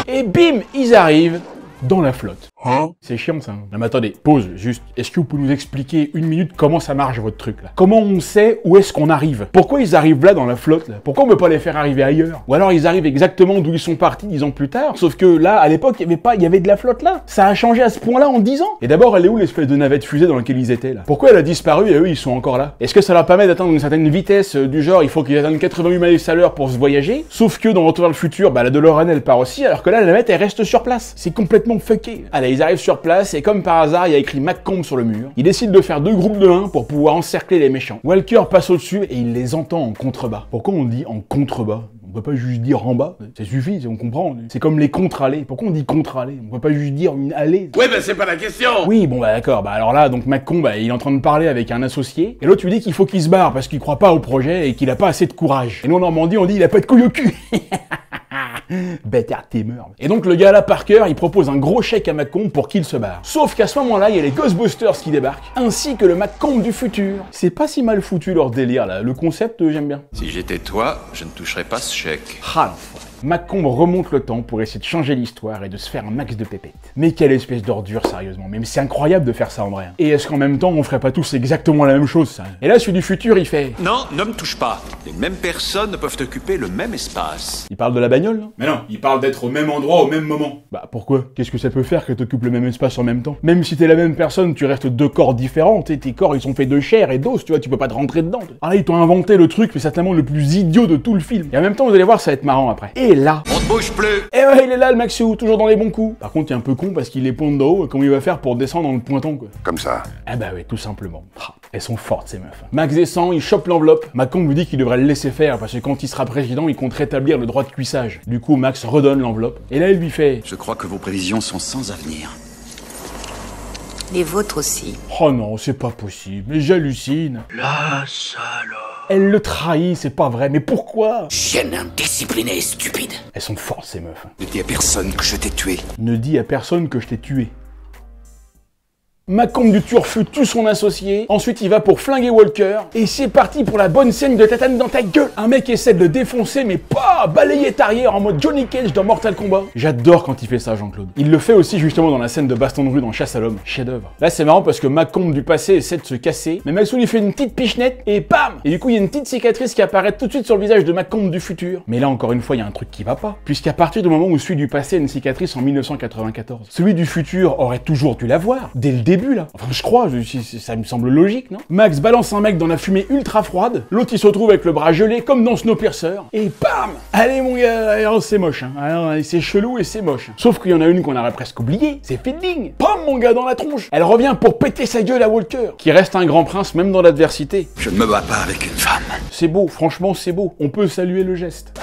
Et bim, ils arrivent dans la flotte. Hein? C'est chiant ça. Non mais attendez, pause, juste. Est-ce que vous pouvez nous expliquer une minute comment ça marche votre truc là? Comment on sait où est-ce qu'on arrive? Pourquoi ils arrivent là dans la flotte là? Pourquoi on peut pas les faire arriver ailleurs? Ou alors ils arrivent exactement d'où ils sont partis 10 ans plus tard, sauf que là, à l'époque, il y avait de la flotte là. Ça a changé à ce point-là en 10 ans. Et d'abord, elle est où l'espèce de navette fusée dans laquelle ils étaient là? Pourquoi elle a disparu et eux ils sont encore là? Est-ce que ça leur permet d'atteindre une certaine vitesse du genre il faut qu'ils atteignent 88 miles à l'heure pour se voyager? Sauf que dans Retour vers le futur, bah la DeLorean elle part aussi, alors que là la navette elle reste sur place. C'est complètement fucké. Allez, ils arrivent sur place et comme par hasard, il y a écrit McComb sur le mur. Ils décident de faire 2 groupes de 1 pour pouvoir encercler les méchants. Walker passe au-dessus et il les entend en contrebas. Pourquoi on dit en contrebas? On peut pas juste dire en bas, ça suffit, on comprend. C'est comme les contre-allées. Pourquoi on dit contre-allée? On peut pas juste dire une allée. Ouais, bah c'est pas la question. Oui, bon bah d'accord. Bah alors là, donc McComb, bah, il est en train de parler avec un associé. Et l'autre lui dit qu'il faut qu'il se barre parce qu'il croit pas au projet et qu'il a pas assez de courage. Et nous en Normandie, on dit il a pas de couille au cul. Bâtard, t'es mort. Et donc le gars là, Parker, il propose un gros chèque à McComb pour qu'il se barre. Sauf qu'à ce moment-là, il y a les Ghostbusters qui débarquent, ainsi que le McComb du futur. C'est pas si mal foutu leur délire là. Le concept, j'aime bien. Si j'étais toi, je ne toucherais pas ce chèque. Ah, McComb remonte le temps pour essayer de changer l'histoire et de se faire un max de pépettes. Mais quelle espèce d'ordure, sérieusement. Même c'est incroyable de faire ça en vrai. Et est-ce qu'en même temps, on ferait pas tous exactement la même chose, ça? Et là, celui du futur, il fait... Non, ne me touche pas. Les mêmes personnes ne peuvent occuper le même espace. Il parle de la bagnole, non? Mais non, il parle d'être au même endroit au même moment. Bah pourquoi? Qu'est-ce que ça peut faire que t'occupes le même espace en même temps? Même si t'es la même personne, tu restes 2 corps différents, tes corps ils sont faits de chair et d'os, tu vois, tu peux pas te rentrer dedans. Ah là, ils t'ont inventé le truc, mais certainement le plus idiot de tout le film. Et en même temps, vous allez voir, ça va être marrant après. Et là... On ne bouge plus. Et ouais, il est là le Maxou, toujours dans les bons coups. Par contre, il est un peu con parce qu'il est pont de haut, comment il va faire pour descendre dans le pointon, quoi? Comme ça. Ah bah ouais, tout simplement. Elles sont fortes, ces meufs. Max descend, il chope l'enveloppe. McComb lui dit qu'il devrait le laisser faire parce que quand il sera président, il compte rétablir le droit de cuissage. Du coup, Max redonne l'enveloppe. Et là, il lui fait... Je crois que vos prévisions sont sans avenir. Les vôtres aussi. Oh non, c'est pas possible, mais j'hallucine. La salope. Elle le trahit, c'est pas vrai, mais pourquoi? Chienne indisciplinée et stupide. Elles sont fortes, ces meufs. Ne dis à personne que je t'ai tué. Ne dis à personne que je t'ai tué. McComb du turfu tue son associé, ensuite il va pour flinguer Walker, et c'est parti pour la bonne scène de tatane dans ta gueule. Un mec essaie de le défoncer, mais pas balayette arrière en mode Johnny Cage dans Mortal Kombat. J'adore quand il fait ça, Jean-Claude. Il le fait aussi justement dans la scène de baston de rue dans Chasse à l'homme, chef-d'œuvre. Là c'est marrant parce que McComb du passé essaie de se casser, mais Maxou lui fait une petite pichenette, et bam! Et du coup il y a une petite cicatrice qui apparaît tout de suite sur le visage de McComb du futur. Mais là encore une fois il y a un truc qui va pas, puisqu'à partir du moment où celui du passé a une cicatrice en 1994, celui du futur aurait toujours dû la voir, dès le début là. Enfin je crois, ça me semble logique, non? Max balance un mec dans la fumée ultra froide, l'autre il se retrouve avec le bras gelé comme dans Snowpiercer, et bam! Allez mon gars, alors c'est moche, hein. Alors c'est chelou et c'est moche. Sauf qu'il y en a une qu'on aurait presque oubliée, c'est Fielding. Pam mon gars dans la tronche. Elle revient pour péter sa gueule à Walker, qui reste un grand prince même dans l'adversité. Je ne me bats pas avec une femme. C'est beau, franchement c'est beau. On peut saluer le geste.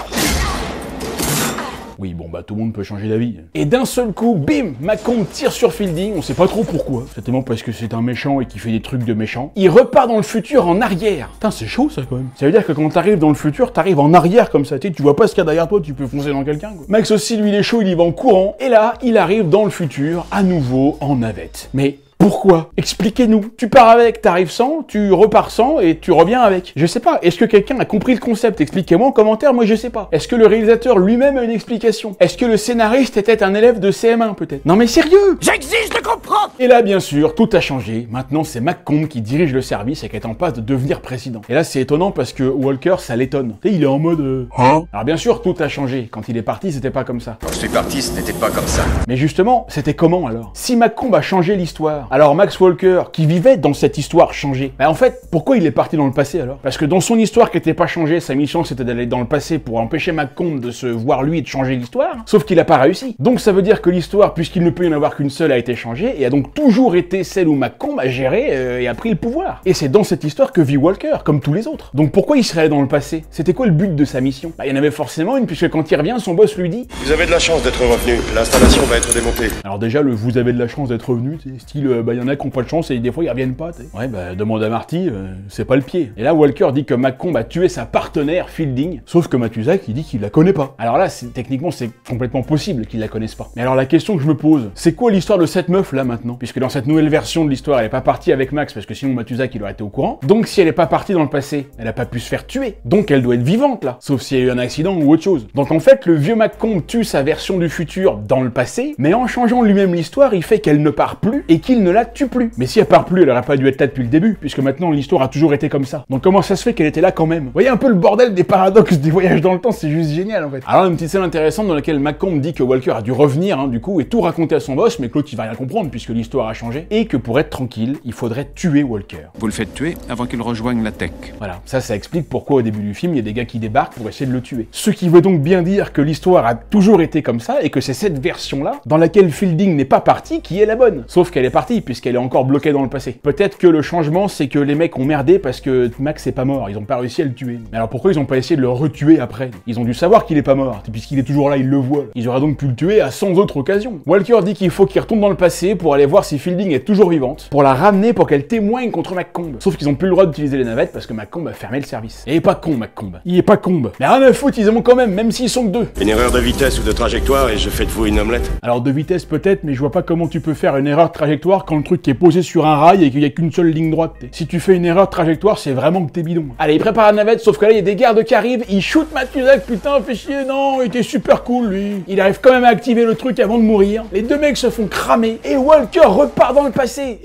Oui, bon bah tout le monde peut changer d'avis. Et d'un seul coup, bim, McComb tire sur Fielding, on sait pas trop pourquoi. Certainement parce que c'est un méchant et qu'il fait des trucs de méchant. Il repart dans le futur en arrière. Putain, c'est chaud ça quand même. Ça veut dire que quand t'arrives dans le futur, t'arrives en arrière comme ça, tu vois pas ce qu'il y a derrière toi, tu peux foncer dans quelqu'un quoi. Max aussi, lui il est chaud, il y va en courant. Et là, il arrive dans le futur, à nouveau en navette. Mais... pourquoi? Expliquez-nous. Tu pars avec, t'arrives sans, tu repars sans et tu reviens avec. Je sais pas. Est-ce que quelqu'un a compris le concept? Expliquez-moi en commentaire, moi je sais pas. Est-ce que le réalisateur lui-même a une explication? Est-ce que le scénariste était un élève de CM1 peut-être? Non mais sérieux! J'exige de comprendre! Et là bien sûr, tout a changé. Maintenant c'est McComb qui dirige le service et qui est en passe de devenir président. Et là c'est étonnant parce que Walker ça l'étonne. Tu sais, il est en mode... Hein? Alors bien sûr, tout a changé. Quand il est parti, c'était pas comme ça. Quand je suis parti, ce n'était pas comme ça. Mais justement, c'était comment alors? Si McComb a changé l'histoire, alors Max Walker, qui vivait dans cette histoire changée, bah en fait, pourquoi il est parti dans le passé alors? Parce que dans son histoire qui était pas changée, sa mission c'était d'aller dans le passé pour empêcher McComb de se voir lui et de changer l'histoire, sauf qu'il a pas réussi. Donc ça veut dire que l'histoire, puisqu'il ne peut y en avoir qu'une seule, a été changée, et a donc toujours été celle où McComb a géré et a pris le pouvoir. Et c'est dans cette histoire que vit Walker, comme tous les autres. Donc pourquoi il serait allé dans le passé? C'était quoi le but de sa mission? Bah il y en avait forcément une, puisque quand il revient, son boss lui dit: vous avez de la chance d'être revenu, l'installation va être démontée. Alors déjà, le vous avez de la chance d'être revenu, c'est style bah y en a qui ont pas de chance et des fois ils reviennent pas, t'sais. Ouais, bah demande à Marty, c'est pas le pied. Et là, Walker dit que McComb a tué sa partenaire, Fielding, sauf que Matusak, il dit qu'il la connaît pas. Alors là, techniquement, c'est complètement possible qu'ils la connaissent pas. Mais alors la question que je me pose, c'est quoi l'histoire de cette meuf là maintenant? Puisque dans cette nouvelle version de l'histoire, elle est pas partie avec Max, parce que sinon Matusak, il aurait été au courant. Donc si elle est pas partie dans le passé, elle a pas pu se faire tuer. Donc elle doit être vivante là, sauf s'il y a eu un accident ou autre chose. Donc en fait, le vieux McComb tue sa version du futur dans le passé, mais en changeant lui-même l'histoire, il fait qu'elle ne part plus et qu'il ne la tue plus. Mais si elle part plus, elle aurait pas dû être là depuis le début, puisque maintenant l'histoire a toujours été comme ça. Donc comment ça se fait qu'elle était là quand même? Vous voyez un peu le bordel des paradoxes des voyages dans le temps, c'est juste génial en fait. Alors une petite scène intéressante dans laquelle McComb dit que Walker a dû revenir du coup et tout raconter à son boss, mais que l'autre il va rien comprendre puisque l'histoire a changé, et que pour être tranquille, il faudrait tuer Walker. Vous le faites tuer avant qu'il rejoigne la tech. Voilà, ça explique pourquoi au début du film, il y a des gars qui débarquent pour essayer de le tuer. Ce qui veut donc bien dire que l'histoire a toujours été comme ça et que c'est cette version-là, dans laquelle Fielding n'est pas partie, qui est la bonne. Sauf qu'elle est partie puisqu'elle est encore bloquée dans le passé. Peut-être que le changement, c'est que les mecs ont merdé parce que Max est pas mort, ils ont pas réussi à le tuer. Mais alors pourquoi ils ont pas essayé de le retuer après? Ils ont dû savoir qu'il est pas mort, puisqu'il est toujours là, ils le voient. Ils auraient donc pu le tuer à 100 autres occasions. Walker dit qu'il faut qu'il retourne dans le passé pour aller voir si Fielding est toujours vivante, pour la ramener pour qu'elle témoigne contre McComb. Sauf qu'ils ont plus le droit d'utiliser les navettes parce que McComb a fermé le service. Et il est pas con, McComb. Il est pas con. Mais rien à foutre, ils aiment quand même s'ils sont que deux. Une erreur de vitesse ou de trajectoire et je fais de vous une omelette. Alors de vitesse peut-être, mais je vois pas comment tu peux faire une erreur de trajectoire quand le truc est posé sur un rail et qu'il y a qu'une seule ligne droite. Si tu fais une erreur de trajectoire, c'est vraiment que t'es bidon. Allez, il prépare la navette, sauf que là il y a des gardes qui arrivent, ils shootent Matusak, putain, fait chier, non, il était super cool lui. Il arrive quand même à activer le truc avant de mourir. Les deux mecs se font cramer et Walker repart dans le passé.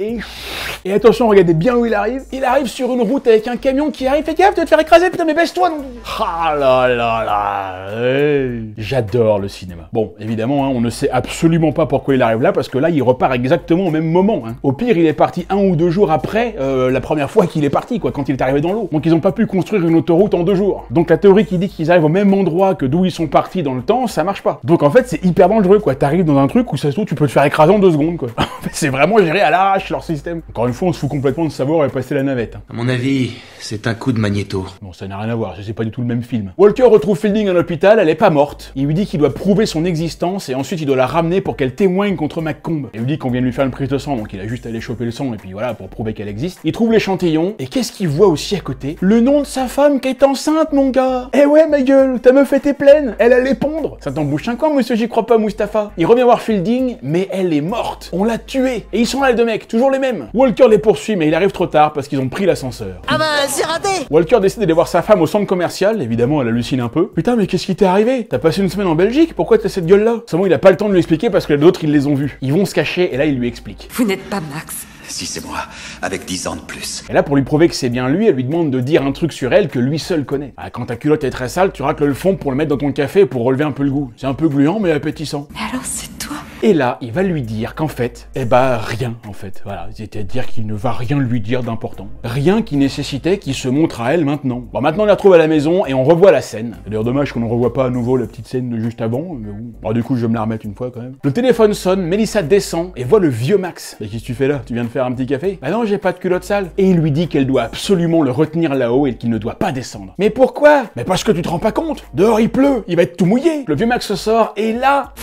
Et attention, regardez bien où il arrive. Il arrive sur une route avec un camion qui arrive, fais gaffe, tu vas te faire écraser, putain, mais baisse-toi non. Ah là là là. Hey. J'adore le cinéma. Bon, évidemment, on ne sait absolument pas pourquoi il arrive là, parce que là, il repart exactement au même moment. Au pire, il est parti 1 ou 2 jours après la première fois qu'il est parti, quoi, quand il est arrivé dans l'eau. Donc ils ont pas pu construire une autoroute en 2 jours. Donc la théorie qui dit qu'ils arrivent au même endroit que d'où ils sont partis dans le temps, ça marche pas. Donc en fait, c'est hyper dangereux, quoi. T'arrives dans un truc où ça se trouve, tu peux te faire écraser en 2 secondes, quoi. En fait, c'est vraiment géré à l'arrache leur système. Encore une fois, on se fout complètement de savoir où est passée la navette. À mon avis, c'est un coup de magnéto. Bon, ça n'a rien à voir, c'est pas du tout le même film. Walker retrouve Fielding à l'hôpital, elle est pas morte. Il lui dit qu'il doit prouver son existence et ensuite il doit la ramener pour qu'elle témoigne contre McComb. Il lui dit qu'on vient de lui faire une prise de sang, donc il a juste à aller choper le sang et puis voilà, pour prouver qu'elle existe. Il trouve l'échantillon et qu'est-ce qu'il voit aussi à côté? Le nom de sa femme qui est enceinte, mon gars. Eh ouais, ma gueule, ta meuf était pleine, elle allait pondre. Ça t'embouche un coin, monsieur, j'y crois pas, Mustapha. Il revient voir Fielding, mais elle est morte. On l'a tuée. Et ils sont là, les deux mecs, toujours les mêmes. Walker les poursuit, mais il arrive trop tard parce qu'ils ont pris l'ascenseur. Ah bah, c'est raté. Walker décide d'aller voir sa femme au centre commercial, évidemment, elle hallucine un peu. Putain, mais qu'est-ce qui t'est arrivé? T'as passé une semaine en Belgique, pourquoi t'as cette gueule-là? Seulement, il a pas le temps de lui expliquer parce que les autres, ils les ont vus. Ils vont se cacher, et là, il lui explique. Vous n'êtes pas Max. Si c'est moi, avec 10 ans de plus. Et là, pour lui prouver que c'est bien lui, elle lui demande de dire un truc sur elle que lui seul connaît. Ah, quand ta culotte est très sale, tu racles le fond pour le mettre dans ton café pour relever un peu le goût. C'est un peu gluant, mais appétissant. Mais alors, c'est toi? Et là, il va lui dire qu'en fait, rien en fait. Voilà, c'est-à-dire qu'il ne va rien lui dire d'important. Rien qui nécessitait qu'il se montre à elle maintenant. Bon, maintenant, on la retrouve à la maison et on revoit la scène. C'est d'ailleurs dommage qu'on ne revoit pas à nouveau la petite scène de juste avant, mais bon. Bon, du coup, je vais me la remettre une fois quand même. Le téléphone sonne, Melissa descend et voit le vieux Max. Et qu'est-ce que tu fais là? Tu viens de faire un petit café? Bah non, j'ai pas de culotte sale. Et il lui dit qu'elle doit absolument le retenir là-haut et qu'il ne doit pas descendre. Mais pourquoi? Mais parce que tu te rends pas compte. Dehors, il pleut, il va être tout mouillé. Le vieux Max sort et là...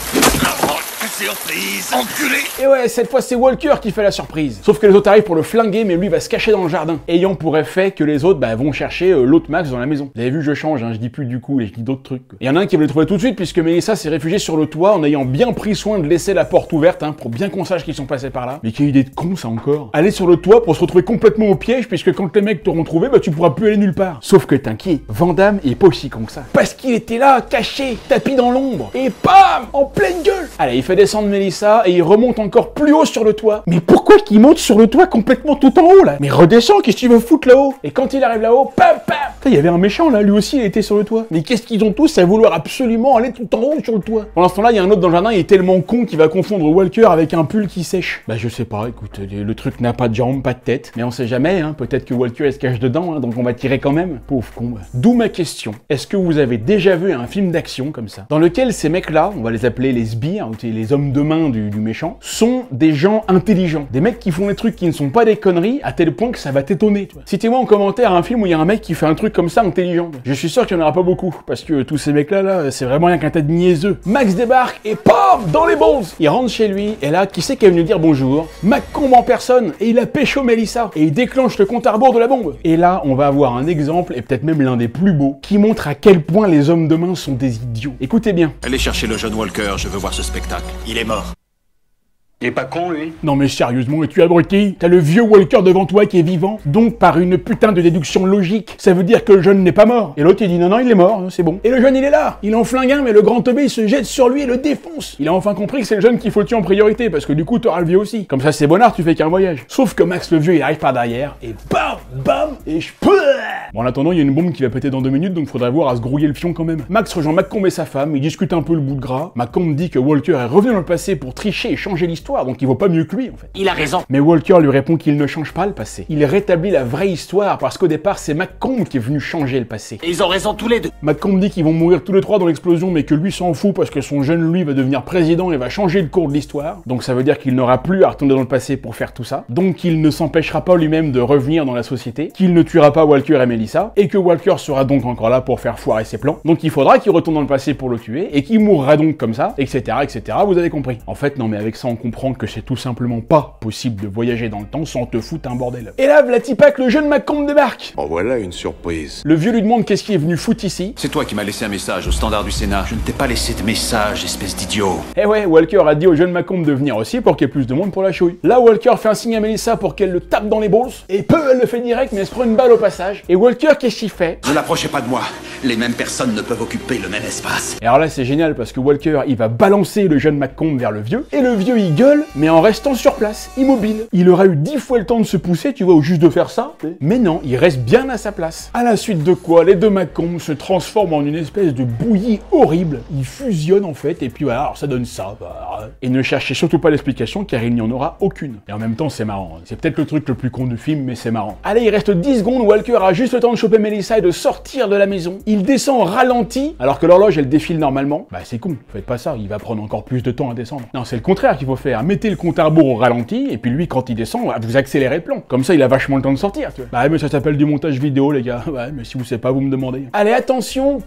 Surprise, enculé! Et ouais, cette fois c'est Walker qui fait la surprise. Sauf que les autres arrivent pour le flinguer, mais lui va se cacher dans le jardin, ayant pour effet que les autres vont chercher l'autre Max dans la maison. Vous avez vu, je change, je dis plus du coup, et je dis d'autres trucs. Il y en a un qui veut le trouver tout de suite, puisque Melissa s'est réfugiée sur le toit en ayant bien pris soin de laisser la porte ouverte, pour bien qu'on sache qu'ils sont passés par là. Mais quelle idée de con ça encore. Aller sur le toit pour se retrouver complètement au piège, puisque quand les mecs t'auront trouvé, tu pourras plus aller nulle part. Sauf que t'inquiète, Van Damme est pas aussi con que ça. Parce qu'il était là, caché, tapis dans l'ombre, et bam, en pleine gueule. Allez, il fait descendre Melissa, et il remonte encore plus haut sur le toit. Mais pourquoi qu'il monte sur le toit complètement tout en haut là? Mais redescends, qu'est-ce que tu veux foutre là-haut? Et quand il arrive là-haut, pam pam! Il y avait un méchant là, lui aussi il était sur le toit. Mais qu'est-ce qu'ils ont tous à vouloir absolument aller tout en haut sur le toit? Pendant ce temps-là, il y a un autre dans le jardin, il est tellement con qu'il va confondre Walker avec un pull qui sèche. Bah je sais pas, écoute, le truc n'a pas de jambes, pas de tête. Mais on sait jamais, peut-être que Walker elle se cache dedans, donc on va tirer quand même. Pauvre con. D'où ma question. Est-ce que vous avez déjà vu un film d'action comme ça, dans lequel ces mecs-là, on va les appeler les sbires, ou les hommes de main du méchant, sont des gens intelligents. Des mecs qui font des trucs qui ne sont pas des conneries, à tel point que ça va t'étonner. Citez-moi en commentaire un film où il y a un mec qui fait un truc comme ça intelligent. Je suis sûr qu'il n'y en aura pas beaucoup, parce que tous ces mecs-là, c'est vraiment rien qu'un tas de niaiseux. Max débarque et paf, dans les balls. Il rentre chez lui, et là, qui c'est qui est venu dire bonjour? McComb en personne, et il a pécho Melissa, et il déclenche le compte à rebours de la bombe. Et là, on va avoir un exemple, et peut-être même l'un des plus beaux, qui montre à quel point les hommes de main sont des idiots. Écoutez bien. Allez chercher le jeune Walker, je veux voir ce spectacle. Il est mort. Il est pas con, lui? Non mais sérieusement, es-tu abruti? T'as le vieux Walker devant toi qui est vivant, donc par une putain de déduction logique, ça veut dire que le jeune n'est pas mort. Et l'autre il dit non non, il est mort, c'est bon. Et le jeune il est là, il est en flinguin, mais le grand teubé il se jette sur lui et le défonce. Il a enfin compris que c'est le jeune qu'il faut tuer en priorité, parce que du coup t'auras le vieux aussi. Comme ça c'est bonnard, tu fais qu'un voyage. Sauf que Max le vieux il arrive par derrière, et bam, bam, et je peux. Bon en attendant, il y a une bombe qui va péter dans 2 minutes, donc faudrait voir à se grouiller le fion quand même. Max rejoint McComb et sa femme, ils discutent un peu le bout de gras. McComb dit que Walker est revenu dans le passé pour tricher et changer l'histoire, donc il vaut pas mieux que lui en fait. Il a raison. Mais Walker lui répond qu'il ne change pas le passé. Il rétablit la vraie histoire parce qu'au départ c'est McComb qui est venu changer le passé. Et ils ont raison tous les deux. McComb dit qu'ils vont mourir tous les 3 dans l'explosion mais que lui s'en fout parce que son jeune lui va devenir président et va changer le cours de l'histoire. Donc ça veut dire qu'il n'aura plus à retourner dans le passé pour faire tout ça. Donc il ne s'empêchera pas lui-même de revenir dans la société, qu'il ne tuera pas Walker et Melissa, et que Walker sera donc encore là pour faire foirer ses plans. Donc il faudra qu'il retourne dans le passé pour le tuer et qu'il mourra donc comme ça, etc., etc. Vous avez compris. En fait non mais avec ça on comprend que c'est tout simplement pas possible de voyager dans le temps sans te foutre un bordel. Et là, Vlatipak, le jeune McComb débarque. En voilà une surprise. Le vieux lui demande qu'est-ce qui est venu foutre ici. C'est toi qui m'as laissé un message au standard du Sénat. Je ne t'ai pas laissé de message, espèce d'idiot. Eh ouais, Walker a dit au jeune McComb de venir aussi pour qu'il y ait plus de monde pour la chouille. Là, Walker fait un signe à Melissa pour qu'elle le tape dans les balls, et peu, elle le fait direct, mais elle se prend une balle au passage. Et Walker, qu'est-ce qu'il fait? Ne l'approchez pas de moi. Les mêmes personnes ne peuvent occuper le même espace. Et alors là, c'est génial parce que Walker, il va balancer le jeune McComb vers le vieux, et le vieux, il gueule, mais en restant sur place, immobile. Il aura eu 10 fois le temps de se pousser, tu vois, ou juste de faire ça. Mais non, il reste bien à sa place. À la suite de quoi, les deux McComb se transforment en une espèce de bouillie horrible. Ils fusionnent en fait, et puis voilà, alors ça donne ça. Et ne cherchez surtout pas l'explication, car il n'y en aura aucune. Et en même temps, c'est marrant. C'est peut-être le truc le plus con du film, mais c'est marrant. Allez, il reste 10 secondes, Walker a juste le temps de choper Melissa et de sortir de la maison. Il descend au ralenti, alors que l'horloge, elle défile normalement. Bah c'est con, faites pas ça, il va prendre encore plus de temps à descendre. Non, c'est le contraire qu'il faut faire. Mettez le compte à rebours au ralenti, et puis lui, quand il descend, vous accélérez le plan. Comme ça, il a vachement le temps de sortir, tu vois. Bah mais ça s'appelle du montage vidéo, les gars. Ouais, mais si vous savez pas, vous me demandez. Allez, attention.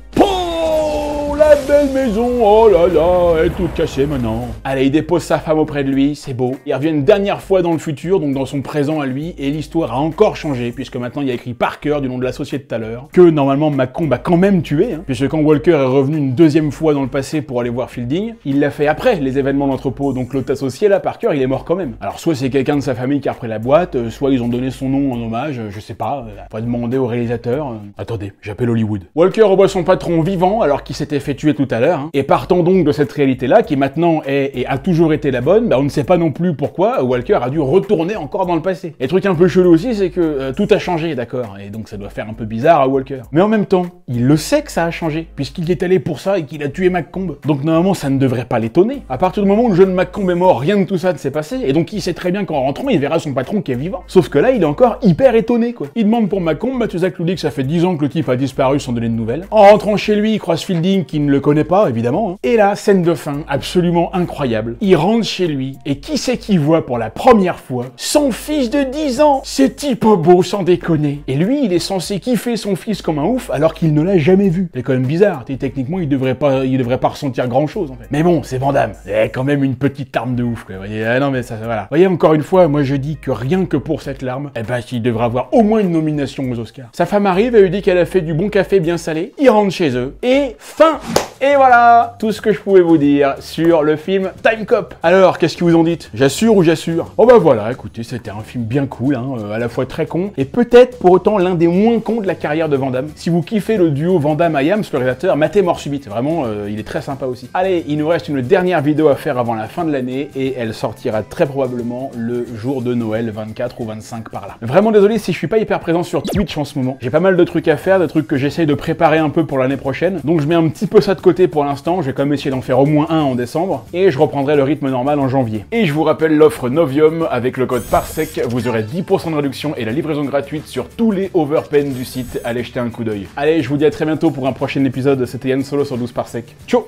La belle maison, oh là là, elle est toute cassée maintenant. Allez, il dépose sa femme auprès de lui, c'est beau. Il revient une dernière fois dans le futur, donc dans son présent à lui, et l'histoire a encore changé, puisque maintenant il y a écrit Parker du nom de l'associé de tout à l'heure, que normalement McComb a quand même tué, hein, puisque quand Walker est revenu une deuxième fois dans le passé pour aller voir Fielding, il l'a fait après les événements d'entrepôt, donc l'autre associé là, Parker, il est mort quand même. Alors soit c'est quelqu'un de sa famille qui a repris la boîte, soit ils ont donné son nom en hommage, je sais pas, faut demander au réalisateur. Attendez, j'appelle Hollywood. Walker revoit son patron vivant alors qu'il s'était fait tuer tout à l'heure, hein. Et partant donc de cette réalité-là, qui maintenant est et a toujours été la bonne, bah on ne sait pas non plus pourquoi Walker a dû retourner encore dans le passé. Et le truc un peu chelou aussi, c'est que tout a changé, d'accord, et donc ça doit faire un peu bizarre à Walker. Mais en même temps, il le sait que ça a changé, puisqu'il y est allé pour ça et qu'il a tué McComb. Donc normalement, ça ne devrait pas l'étonner. À partir du moment où le jeune McComb est mort, rien de tout ça ne s'est passé, et donc il sait très bien qu'en rentrant, il verra son patron qui est vivant. Sauf que là, il est encore hyper étonné, quoi. Il demande pour McComb, Matthew Zach lui dit que ça fait 10 ans que le type a disparu sans donner de nouvelles. En rentrant chez lui, il croise Fielding qui ne le connaît pas, évidemment, hein. Et là, scène de fin absolument incroyable. Il rentre chez lui, et qui c'est qu'il voit pour la première fois? Son fils de 10 ans. Ce type beau, sans déconner. Et lui, il est censé kiffer son fils comme un ouf, alors qu'il ne l'a jamais vu. C'est quand même bizarre. Techniquement, il devrait pas ressentir grand chose, en fait. Mais bon, c'est Van Damme. C'est quand même une petite larme de ouf, quoi. Vous voyez, non, mais ça, voilà. Vous voyez, encore une fois, moi je dis que rien que pour cette larme, eh ben, il devrait avoir au moins une nomination aux Oscars. Sa femme arrive, elle lui dit qu'elle a fait du bon café bien salé. Ils rentrent chez eux. Et fin! Et voilà tout ce que je pouvais vous dire sur le film Time Cop. Alors, qu'est-ce que vous en dites? J'assure ou j'assure? Oh bah voilà, écoutez, c'était un film bien cool, hein, à la fois très con, et peut-être pour autant l'un des moins cons de la carrière de Van Damme. Si vous kiffez le duo Van Damme-Iams, le réalisateur, matez Mort Subite, vraiment, il est très sympa aussi. Allez, il nous reste une dernière vidéo à faire avant la fin de l'année, et elle sortira très probablement le jour de Noël, 24 ou 25 par là. Vraiment désolé si je suis pas hyper présent sur Twitch en ce moment. J'ai pas mal de trucs à faire, des trucs que j'essaye de préparer un peu pour l'année prochaine, donc je mets un petit peu ça de côté pour l'instant. Je vais quand même essayer d'en faire au moins un en décembre, et je reprendrai le rythme normal en janvier. Et je vous rappelle l'offre Novium, avec le code PARSEC, vous aurez 10% de réduction et la livraison gratuite sur tous les overpens du site. Allez jeter un coup d'œil. Allez, je vous dis à très bientôt pour un prochain épisode. C'était Yann Solo sur 12 Parsec. Ciao.